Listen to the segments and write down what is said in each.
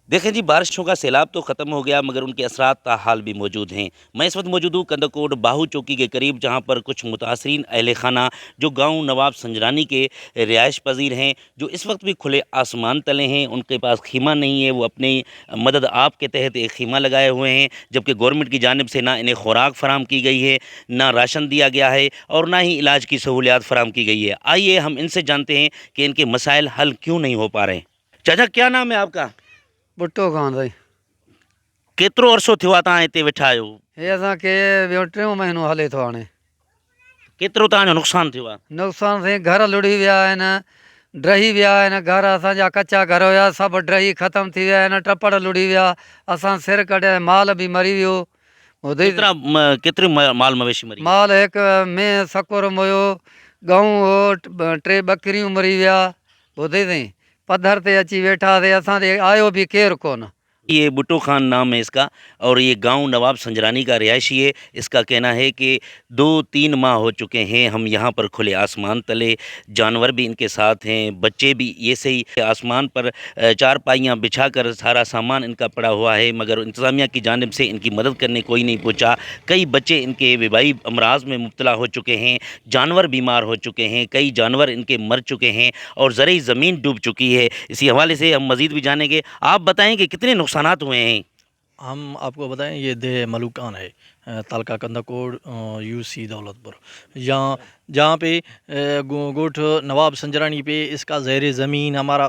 देखें जी, बारिशों का सैलाब तो ख़त्म हो गया मगर उनके असरात ताहाल भी मौजूद हैं। मैं इस वक्त मौजूद हूँ कंदकोट बाहू चौकी के करीब, जहाँ पर कुछ मुतासरीन अहल खाना जो गांव नवाब संजरानी के रिहाइश पजीर हैं, जो इस वक्त भी खुले आसमान तले हैं। उनके पास खीमा नहीं है, वो अपनी मदद आप के तहत एक खीमा लगाए हुए हैं, जबकि गवर्नमेंट की जानिब से ना इन्हें खुराक फराम की गई है, ना राशन दिया गया है और ना ही इलाज की सहूलियात फराम की गई है। आइए हम इनसे जानते हैं कि इनके मसाइल हल क्यों नहीं हो पा रहे हैं। चाचा, क्या नाम है आपका? बुट्टो खान साईं। केतिरो अरसो थियो आहे तव्हां हिते वेठा आहियो? हे असांखे ॿियो टियों महीनो हले थो हाणे। केतिरो तव्हांजो नुक़सानु थियो आहे? नुक़सानु साईं, घर लुड़ी विया आहिनि, ड्रही विया आहिनि। घर असांजा कचा घर हुया, सभु ड्रही ख़तमु थी विया आहिनि, टपड़ लुड़ी विया, असां सिर कढिया, माल बि मरी वियो। केतिरे माल मवेशी मरी? माल हिकु में सकुर हुयो, गऊं हो, टे ॿकरियूं मरी विया। ॿुधे साईं, पधर ते अची वेठासीं, असां ते आयो बि केरु कोन। ये बुट्टो खान नाम है इसका और ये गांव नवाब संजरानी का रिहायशी है। इसका कहना है कि 2-3 माह हो चुके हैं हम यहाँ पर खुले आसमान तले, जानवर भी इनके साथ हैं, बच्चे भी ये सही आसमान पर चारपाइयाँ बिछाकर सारा सामान इनका पड़ा हुआ है, मगर इंतज़ामिया की जानिब से इनकी मदद करने कोई नहीं पहुँचा। कई बच्चे इनके वबाई अमराज में मुब्तला हो चुके हैं, जानवर बीमार हो चुके हैं, कई जानवर इनके मर चुके हैं और ज़रई ज़मीन डूब चुकी है। इसी हवाले से हम मज़ीद भी जानेंगे। आप बताएं कि कितने नुकसानात हुए हैं? हम आपको बताएं, ये देह मलूकान है, तालका कंदकोट, यूसी दौलतपुर, जहाँ पे गोठ नवाब संजरानी पे इसका ज़ैर ज़मीन हमारा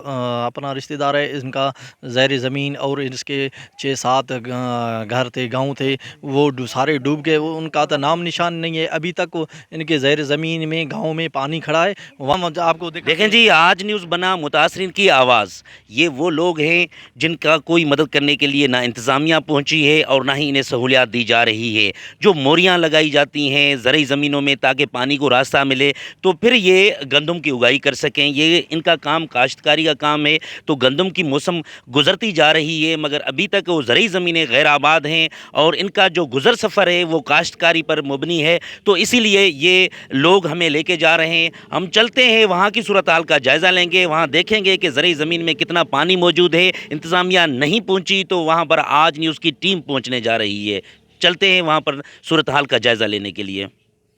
अपना रिश्तेदार है। इनका ज़ैर ज़मीन और इसके 6-7 घर थे, गांव थे, वो सारे डूब गए। वो उनका तो नाम निशान नहीं है अभी तक। इनके ज़ैर ज़मीन में गांव में पानी खड़ा है। वहाँ आपको देखें जी, आज न्यूज़ बना मुतासरीन की आवाज़। ये वो लोग हैं जिनका कोई मदद करने के लिए ना इंतज़ामिया पहुंची है और ना ही इन्हें सहूलियात दी जा रही है। जो मोरियां लगाई जाती हैं ज़रई ज़मीनों में ताकि पानी को रास्ता मिले, तो फिर ये गंदम की उगाई कर सकें। ये इनका काम काश्तकारी का काम है। तो गंदम की मौसम गुज़रती जा रही है, मगर अभी तक वो ज़रई ज़मीनें गैर आबाद हैं और इनका जो गुज़र सफ़र है वो काश्तकारी पर मुबनी है। तो इसीलिए ये लोग हमें लेके जा रहे हैं। हम चलते हैं, वहाँ की सूरत हाल का जायज़ा लेंगे, वहाँ देखेंगे कि ज़रई ज़मीन में कितना पानी मौजूद है। इंतज़ामिया नहीं पहुँची तो वहाँ पर आज न्यूज़ की टीम पहुँचने जा रही है। चलते हैं वहाँ पर सूरत हाल का जायज़ा लेने के लिए।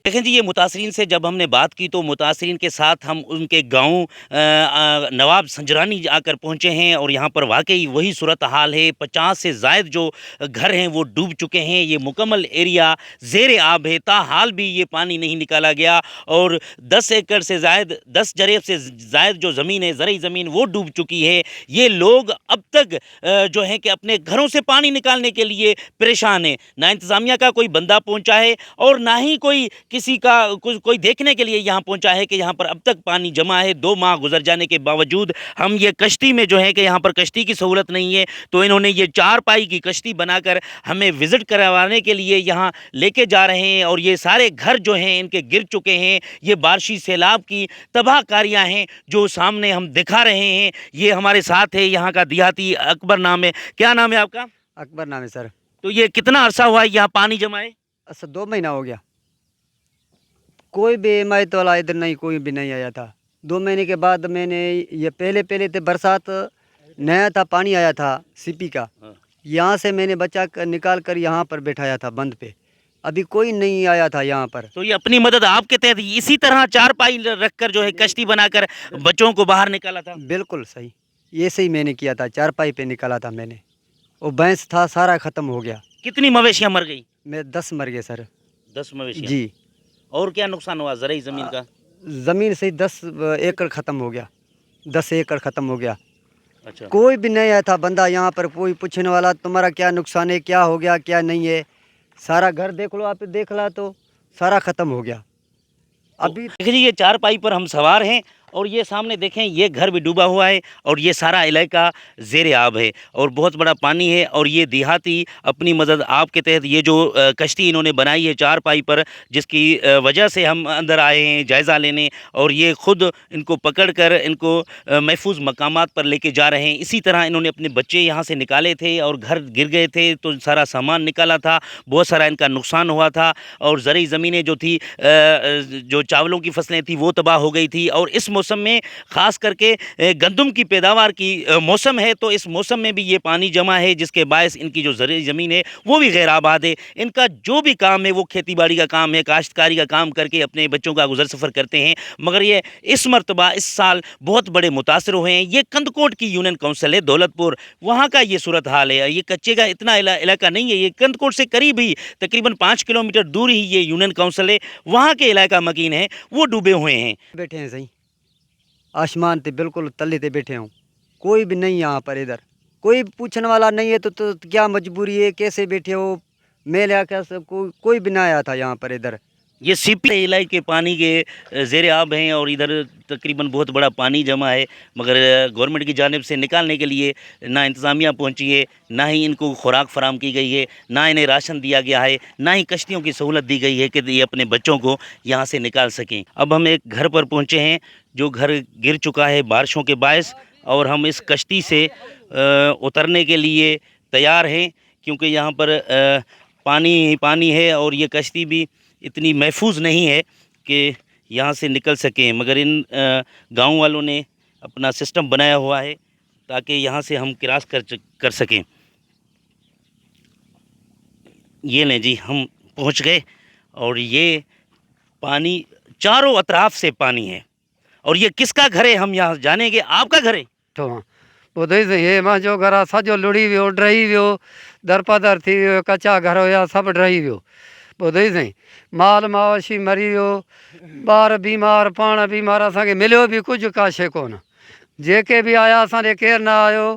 देखें जी, ये मुतासरीन से जब हमने बात की तो मुतासरीन के साथ हम उनके गांव नवाब संजरानी आकर पहुंचे हैं और यहाँ पर वाकई वही सूरत हाल है। 50 से ज़ायद जो घर हैं वो डूब चुके हैं। ये मुकम्मल एरिया ज़ेर आब है, ताहाल भी ये पानी नहीं निकाला गया और 10 एकड़ से ज़ायद, 10 जरेब से ज़ायद जो ज़मीन है, ज़रई ज़मीन, वो डूब चुकी है। ये लोग अब तक जो है कि अपने घरों से पानी निकालने के लिए परेशान हैं। ना इंतज़ामिया का कोई बंदा पहुँचा है और ना ही कोई किसी का कोई देखने के लिए यहाँ पहुँचा है कि यहाँ पर अब तक पानी जमा है। 2 माह गुजर जाने के बावजूद हम ये कश्ती में जो है कि यहाँ पर कश्ती की सहूलत नहीं है, तो इन्होंने ये 4 पाई की कश्ती बनाकर हमें विज़िट करवाने के लिए यहाँ लेके जा रहे हैं। और ये सारे घर जो हैं इनके गिर चुके हैं। ये बारिशी सैलाब की तबाहकारियाँ हैं जो सामने हम दिखा रहे हैं। ये हमारे साथ है यहाँ का देहाती, अकबर नाम है। क्या नाम है आपका? अकबर नाम है सर। तो ये कितना अरसा हुआ है यहाँ पानी जमा है? अच्छा, 2 महीना हो गया। कोई भी एमआई तो वाला इधर नहीं, कोई भी नहीं आया था। 2 महीने के बाद मैंने ये पहले थे बरसात, नया था, पानी आया था सीपी का, यहाँ से मैंने बचा कर निकाल कर यहाँ पर बैठाया था बंद पे। अभी कोई नहीं आया था यहाँ पर। तो ये अपनी मदद आपके तहत इसी तरह 4 पाई रखकर जो है कश्ती बनाकर बच्चों को बाहर निकाला था? बिल्कुल सही, ये सही मैंने किया था। 4 पाई पे निकाला था मैंने। वो भैंस था, सारा ख़त्म हो गया। कितनी मवेशियां मर गई? मैं 10 मर गए सर। 10 मवेशियां? जी। और क्या नुकसान हुआ ज़रई ज़मीन का? ज़मीन से 10 एकड़ ख़त्म हो गया। 10 एकड़ ख़त्म हो गया। अच्छा। कोई भी नहीं आया था बंदा यहाँ पर, कोई पूछने वाला तुम्हारा क्या नुकसान है, क्या हो गया, क्या नहीं है। सारा घर देख लो, आप देख ला तो सारा ख़त्म हो गया। अभी देखिए, ये 4 पाई पर हम सवार हैं और ये सामने देखें, ये घर भी डूबा हुआ है और ये सारा इलाका ज़ेर आब है और बहुत बड़ा पानी है। और ये देहाती अपनी मदद आपके तहत ये जो कश्ती इन्होंने बनाई है 4 पाई पर, जिसकी वजह से हम अंदर आए हैं जायज़ा लेने, और ये ख़ुद इनको पकड़ कर इनको महफूज मकामात पर लेके जा रहे हैं। इसी तरह इन्होंने अपने बच्चे यहाँ से निकाले थे और घर गिर गए थे तो सारा सामान निकाला था, बहुत सारा इनका नुकसान हुआ था। और ज़रई ज़मीनें जो थी, जो चावलों की फसलें थी वो तबाह हो गई थी। और इस موسم میں خاص کر کے گندم کی پیداوار کی موسم ہے، تو اس موسم میں بھی یہ پانی جمع ہے، جس کے باعث ان کی جو زرعی زمین ہے وہ بھی غیر آباد ہے۔ ان کا جو بھی کام ہے وہ کھیتی باڑی کا کام ہے، کاشتکاری کا کام کر کے اپنے بچوں کا گزر سفر کرتے ہیں، مگر یہ اس مرتبہ اس سال بہت بڑے متاثر ہوئے ہیں۔ یہ کندکوٹ کی یونین کونسل ہے دولت پور، وہاں کا یہ صورتحال ہے۔ یہ کچے کا اتنا علاقہ نہیں ہے، یہ کندکوٹ سے قریب ہی تقریباً 5 کلومیٹر دور ہی یہ یونین کونسل ہے، وہاں کے علاقہ مکین ہیں وہ ڈوبے ہوئے ہیں۔ بیٹھے ہیں صحیح آسمان تے بالکل تلے تے بیٹھے ہوں، کوئی بھی نہیں یہاں پر ادھر کوئی پوچھنے والا نہیں ہے، تو کیا مجبوری ہے، کیسے بیٹھے ہو؟ میل یا کیسے کوئی بھی نہ آیا تھا یہاں پر ادھر۔ یہ سی پی علاقے کے پانی کے زیر آب ہیں اور ادھر تقریباً بہت بڑا پانی جمع ہے، مگر گورنمنٹ کی جانب سے نکالنے کے لیے نہ انتظامیہ پہنچی ہے، نہ ہی ان کو خوراک فراہم کی گئی ہے، نہ انہیں راشن دیا گیا ہے، نہ ہی کشتیوں کی سہولت دی گئی ہے کہ یہ اپنے بچوں کو یہاں سے نکال سکیں۔ اب ہم ایک گھر پر پہنچے ہیں جو گھر گر چکا ہے بارشوں کے باعث، اور ہم اس کشتی سے اترنے کے لیے تیار ہیں، کیونکہ یہاں پر پانی ہی پانی ہے اور یہ کشتی بھی اتنی محفوظ نہیں ہے کہ یہاں سے نکل سکیں، مگر ان گاؤں والوں نے اپنا سسٹم بنایا ہوا ہے تاکہ یہاں سے ہم کراس کر سکیں۔ یہ لیں جی، ہم پہنچ گئے اور یہ پانی چاروں اطراف سے پانی ہے، اور یہ کس کا گھر ہے ہم یہاں جانیں گے۔ آپ کا گھر ہے؟ تو ॿुधई सही हे मुंहिंजो घरु आहे सॼो लुड़ी वियो ड्रही वियो दरपदर थी वियो कचा घर हुया सभु ड्रही वियो ॿुधई सही माल मवेशी मरी वियो ॿार बीमार पाण बीमार असांखे मिलियो बि कुझु का शइ कोन जेके बि आया असां ॾे केरु न आयो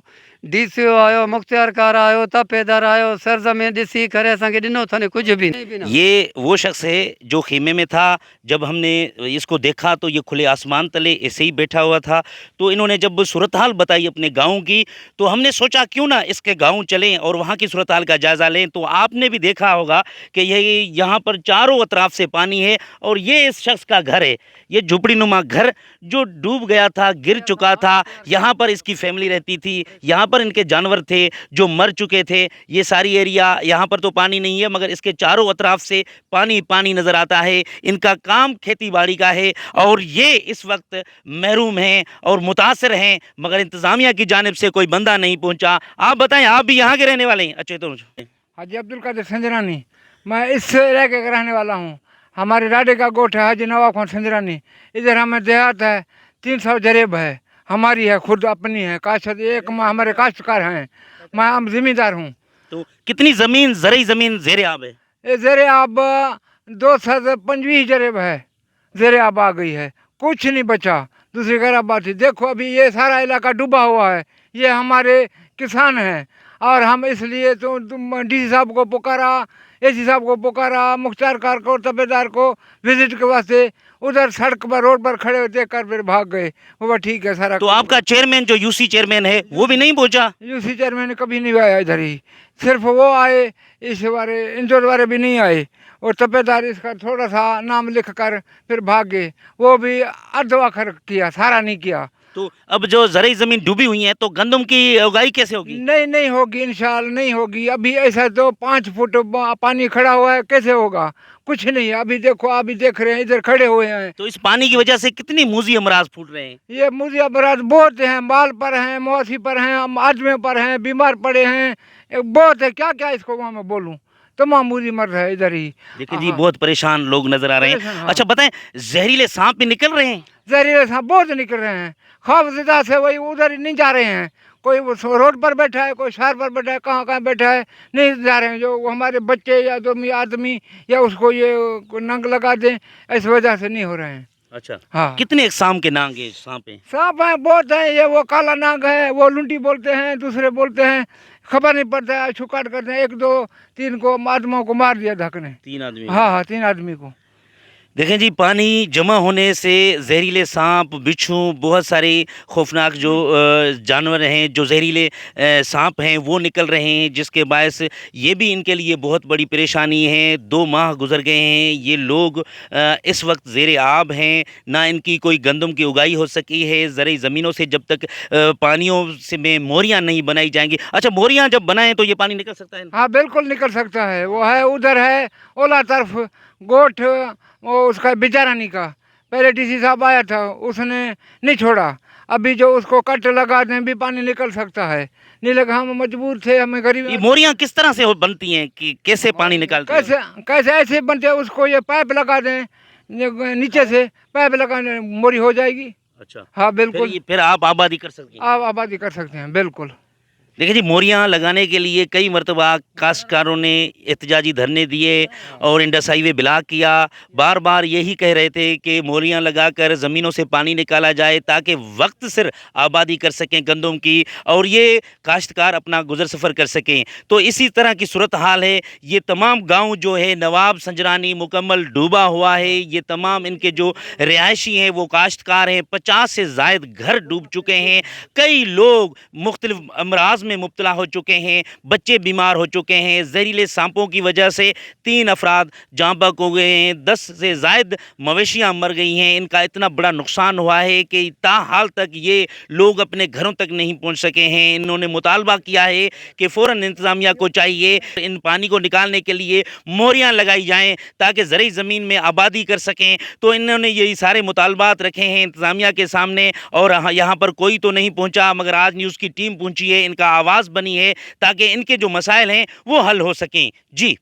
DCO आयो मुख़्तियारकार आयो तपेदार आयो सरज़मीन ॾिसी करे असांखे ॾिनो अथनि कुझु बि न। یہ وہ شخص ہے جو خیمے میں تھا، جب ہم نے اس کو دیکھا تو یہ کھلے آسمان تلے ایسے ہی بیٹھا ہوا تھا، تو انہوں نے جب صورتحال بتائی اپنے گاؤں کی تو ہم نے سوچا کیوں نہ اس کے گاؤں چلیں اور وہاں کی صورتحال کا جائزہ لیں۔ تو آپ نے بھی دیکھا ہوگا کہ یہ یہاں پر چاروں اطراف سے پانی ہے، اور یہ اس شخص کا گھر ہے، یہ جھپڑی نما گھر جو ڈوب گیا تھا، گر چکا تھا۔ یہاں پر اس کی فیملی رہتی تھی، یہاں پر ان کے جانور تھے جو مر چکے تھے۔ یہ ساری ایریا یہاں پر تو پانی نہیں ہے، مگر اس کے چاروں اطراف سے پانی پانی نظر آتا ہے۔ ان کا کام کھیتی باڑی کا ہے، اور یہ اس وقت محروم ہیں اور متاثر ہیں، مگر انتظامیہ کی جانب سے کوئی بندہ نہیں پہنچا۔ آپ بتائیں، آپ بھی یہاں کے رہنے والے ہیں؟ اچھا، تو حاجی عبدالقادر سنجرانی، میں اس علاقے کا رہنے والا ہوں۔ ہمارے ڈاڈے کا گوٹھ ہے حاجی نواب خان سنجرانی، ادھر ہمیں دیہات ہے، 300 جریب ہے، ہماری ہے، خود اپنی ہے، کاشت ایک ہمارے کاشتکار ہیں، میں زمیندار ہوں۔ تو کتنی زمین زرعی زمین زیر آب ہے؟ یہ زیر آب 225 جریب ہے، زیر آب آ گئی ہے، کچھ نہیں بچا، دوسری غیر آباد تھی۔ دیکھو ابھی یہ سارا علاقہ ڈوبا ہوا ہے، یہ ہمارے کسان ہیں، اور ہم اس لیے تو DC صاحب کو پکارا، AC صاحب کو پکارا، مختار کو تبیدار کو وزٹ کے واسطے، ادھر سڑک پر روڈ پر کھڑے ہوتے کر پھر بھاگ گئے۔ وہ ٹھیک ہے سارا۔ تو آپ کا چیئرمین جو UC چیئرمین ہے وہ بھی نہیں پہنچا؟ UC چیئرمین کبھی نہیں آیا ادھر ہی، صرف وہ آئے، اس بارے انجور والے بھی نہیں آئے، اور تبیدار اس کا تھوڑا سا نام لکھ کر پھر بھاگ گئے، وہ بھی ارد کیا، سارا نہیں کیا۔ تو اب جو زرعی زمین ڈوبی ہوئی ہیں تو گندم کی اگائی کیسے ہوگی؟ نہیں ہوگی، انشاءاللہ نہیں ہوگی۔ ابھی ایسا تو 5 فٹ پانی کھڑا ہوا ہے، کیسے ہوگا؟ کچھ نہیں۔ ابھی دیکھو، ابھی دیکھ رہے ہیں ادھر کھڑے ہوئے ہیں۔ تو اس پانی کی وجہ سے کتنی موذی امراض پھوٹ رہے ہیں؟ یہ موذی امراض بہت ہیں، مال پر ہیں، مواشی پر ہیں، آدمیوں پر ہیں، بیمار پڑے ہیں، بہت ہے، کیا کیا اس کو وہاں میں بولوں، تمام موذی مر رہا ہے ادھر ہی۔ دیکھیں جی، بہت پریشان لوگ نظر آ رہے ہیں۔ اچھا بتائیں، زہریلے سانپ بھی نکل رہے ہیں؟ زہریلے سانپ بہت نکل رہے ہیں، خوف زدہ سے وہی ادھر ہی نہیں جا رہے ہیں، کوئی روڈ پر بیٹھا ہے، کوئی شہر پر بیٹھا ہے، کہاں بیٹھا ہے، نہیں جا رہے ہیں۔ جو ہمارے بچے یا آدمی یا اس کو یہ ننگ لگا دیں، اس وجہ سے نہیں ہو رہے ہیں۔ اچھا، ہاں، کتنے اقسام کے نانگ ہیں سانپ ہیں؟ سانپ ہیں، بہت ہیں۔ یہ وہ کالا ناگ ہے، وہ لنٹی بولتے ہیں، دوسرے بولتے ہیں، خبر نہیں پڑتا ہے، چھکاٹ کرتے ہیں۔ 1 2 3 کو آدمیوں کو مار دیا دھک نے۔ 3 آدمی؟ ہاں 3 آدمی کو۔ دیکھیں جی، پانی جمع ہونے سے زہریلے سانپ، بچھو، بہت سارے خوفناک جو جانور ہیں، جو زہریلے سانپ ہیں وہ نکل رہے ہیں، جس کے باعث یہ بھی ان کے لیے بہت بڑی پریشانی ہے۔ 2 ماہ گزر گئے ہیں، یہ لوگ اس وقت زیر آب ہیں، نہ ان کی کوئی گندم کی اگائی ہو سکی ہے۔ زرعی زمینوں سے جب تک پانیوں سے میں موریاں نہیں بنائی جائیں گی۔ اچھا، موریاں جب بنائیں تو یہ پانی نکل سکتا ہے؟ ہاں بالکل نکل سکتا ہے، وہ ہے ادھر ہے اولا طرف گوٹھ، وہ اس کا بیچارانی کا पहले डीसी साहब आया था, उसने नहीं छोड़ा। अभी जो उसको कट लगा दें भी पानी निकल सकता है, नहीं लगा, हम मजबूर थे, हमें गरीब। ये मोरियां किस तरह से बनती हैं कि कैसे पानी निकालते हैं? कैसे कैसे ऐसे बनते हैं, उसको ये पाइप लगा दें, नीचे से पाइप लगा दें, मोरी हो जाएगी। अच्छा, हाँ बिल्कुल, फिर आप आबादी कर सकते हैं। आप आबादी कर सकते हैं बिल्कुल। देखिए जी, मोरियां लगाने के लिए कई मरतबा काश्तकारों ने एहतजाजी धरने दिए और इंडस हाईवे ब्लॉक किया। बार बार यही कह रहे थे कि मोरियां लगाकर ज़मीनों से पानी निकाला जाए ताकि वक्त सिर आबादी कर सकें गंदम की, और ये काश्तकार अपना गुजर सफ़र कर सकें। तो इसी तरह की सूरत हाल है। ये तमाम गांव जो है नवाब संजरानी मुकम्मल डूबा हुआ है। ये तमाम इनके जो रिहायशी हैं वो काश्तकार हैं। 50 से ज़ायद घर डूब चुके हैं। कई लोग मुख्तलिफ अमराज में मुब्तला हो चुके हैं। बच्चे बीमार हो चुके हैं। जहरीले सांपों की वजह से 3 अफराद जाँ बहक हो गए हैं। 10 से ज़ायद मवेशियाँ मर गई हैं। इनका इतना बड़ा नुकसान हुआ है कि ताहाल तक ये लोग अपने घरों तक नहीं पहुंच सके हैं। इन्होंने मुतालबा किया है कि फ़ौरन इंतज़ामिया को चाहिए इन पानी को निकालने के लिए मोरियाँ लगाई जाएँ ताकि ज़रई ज़मीन में आबादी कर सकें। तो इन्होंने यही सारे मुतालबात रखे हैं इंतज़ामिया के सामने, और यहाँ पर कोई तो नहीं पहुँचा, मगर आज न्यूज़ की टीम पहुँची है, इनका आवाज़ बनी है ताकि इनके जो मसाइल हैं वो हल हो सकें। जी।